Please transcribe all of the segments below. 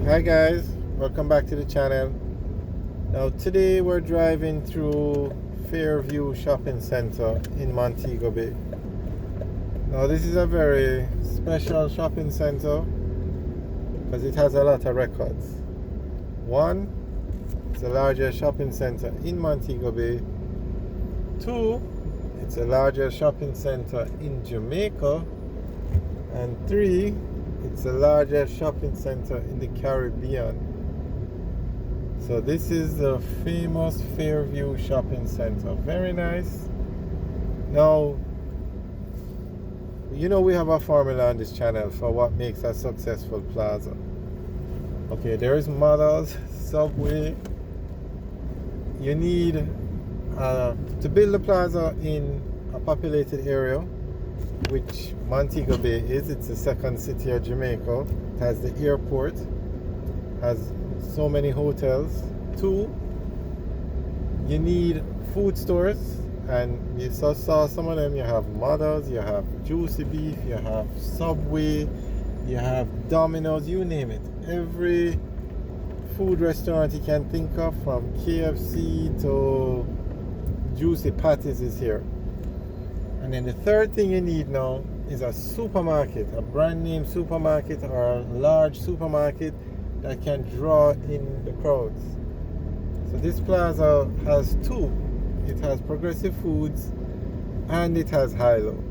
Hi guys, welcome back to the channel. Now today we're driving through Fair View Shopping Center in Montego Bay. Now this is a very special shopping center because it has a lot of records. One, it's the largest shopping center in Montego Bay. Two, it's the largest shopping center in Jamaica. And three, it's the largest shopping center in the Caribbean. So this is the famous Fair View Shopping Center. Very nice. Now, you know we have a formula on this channel for what makes a successful plaza. Okay, there is models, subway. You need to build a plaza in a populated area, which Montego Bay is. It's the second city of Jamaica. It has the airport, has so many hotels. Two, you need food stores, and you saw some of them. You have Mother's, you have Juicy Beef, you have Subway, you have Domino's, you name it. Every food restaurant you can think of, from KFC to Juicy Patties, is here. And then the third thing you need now is a supermarket, a brand name supermarket or a large supermarket that can draw in the crowds. So this plaza has two. It has Progressive Foods and it has Hilo.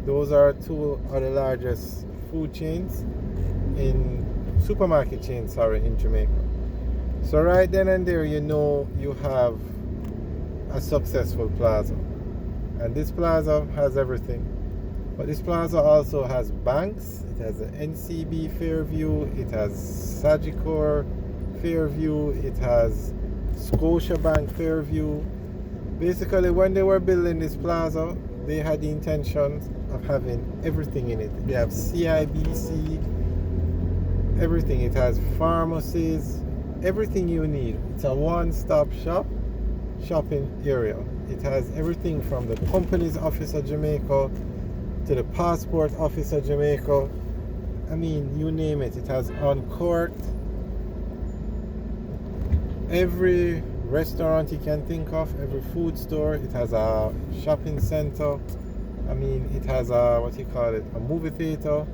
Those are two of the largest food chains supermarket chains, in Jamaica. So right then and there, you know you have a successful plaza. And this plaza has everything. But this plaza also has banks. It has the NCB Fairview. It has Sagicor Fairview. It has Scotiabank Fairview. Basically, when they were building this plaza, they had the intention of having everything in it. They have CIBC, everything. It has pharmacies, everything you need. It's a one-stop shop shopping area. It has everything from the Companies Office of Jamaica to the Passport Office of Jamaica. I mean, you name it. It has Uncorked. Every restaurant you can think of, every food store. It has a shopping center. I mean, it has a movie theater,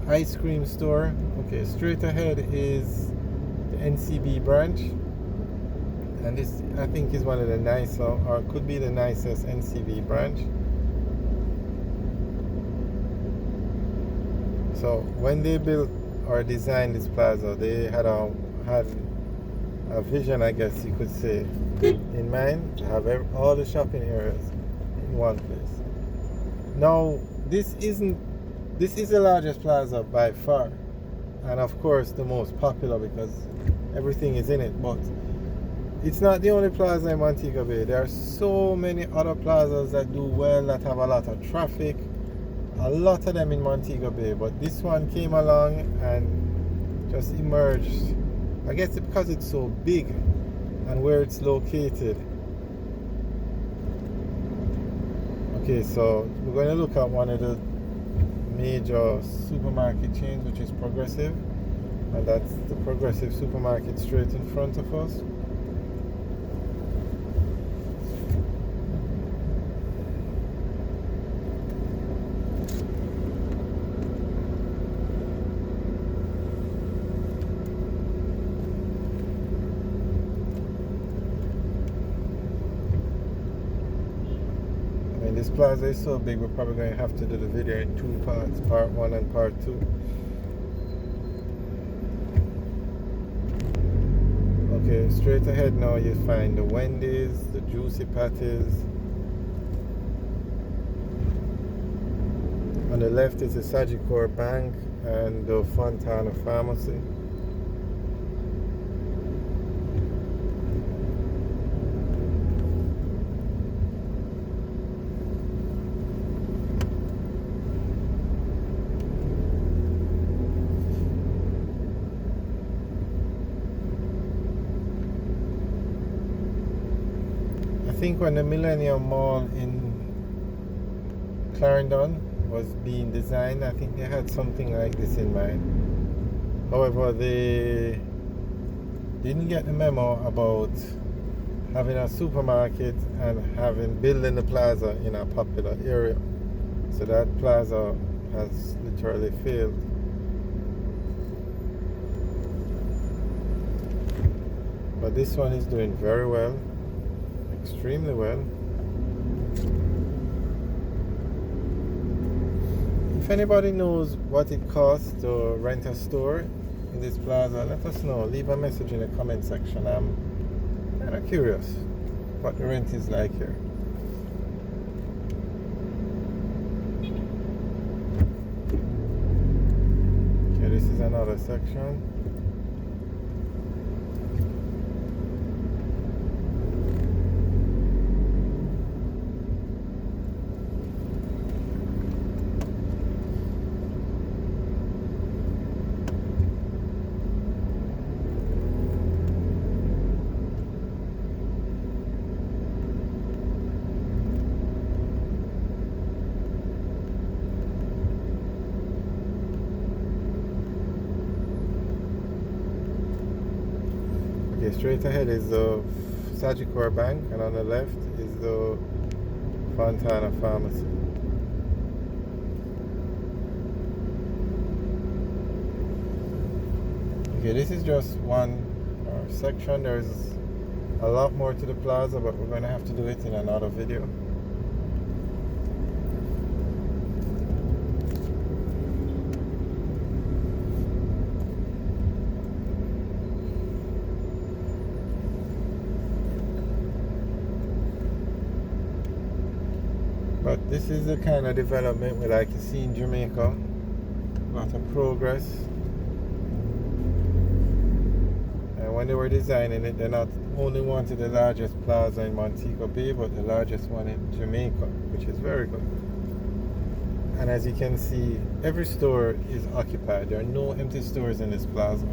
ice cream store. Okay, straight ahead is the NCB branch. And this, I think, is one of the nicer, or could be the nicest NCB branch. So when they built or designed this plaza, they had a vision, I guess you could say, in mind to have all the shopping areas in one place. Now, this is the largest plaza by far, and of course the most popular because everything is in it. But it's not the only plaza in Montego Bay. There are so many other plazas that do well, that have a lot of traffic. A lot of them in Montego Bay. But this one came along and just emerged. I guess because it's so big and where it's located. Okay, so we're going to look at one of the major supermarket chains, which is Progressive. And that's the Progressive supermarket straight in front of us. This plaza is so big, we're probably going to have to do the video in two parts, part one and part two. Okay, straight ahead now you find the Wendy's, the Juicy Patties. On the left is the Sagicor Bank and the Fontana Pharmacy. I think when the Millennium Mall in Clarendon was being designed, I think they had something like this in mind. However, they didn't get the memo about having a supermarket and building the plaza in a popular area. So that plaza has literally failed. But this one is doing very well, extremely well. If anybody knows what it costs to rent a store in this plaza, let us know. Leave a message in the comment section. I'm kind of curious what the rent is like here. Okay, this is another section. Okay, straight ahead is the Sagicor Bank, and on the left is the Fontana Pharmacy. Okay, this is just one section. There's a lot more to the plaza, but we're going to have to do it in another video. But this is the kind of development we like to see in Jamaica. A lot of progress. And when they were designing it, they not only wanted the largest plaza in Montego Bay, but the largest one in Jamaica, which is very good. And as you can see, every store is occupied. There are no empty stores in this plaza.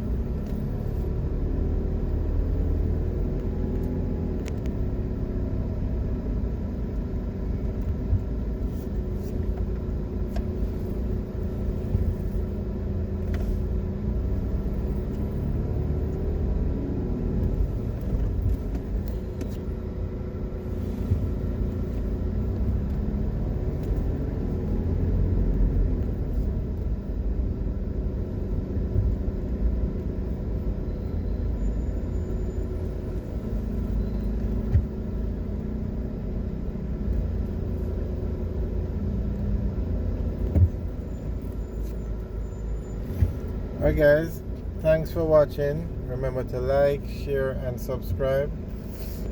Alright guys, thanks for watching. Remember to like, share and subscribe.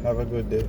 Have a good day.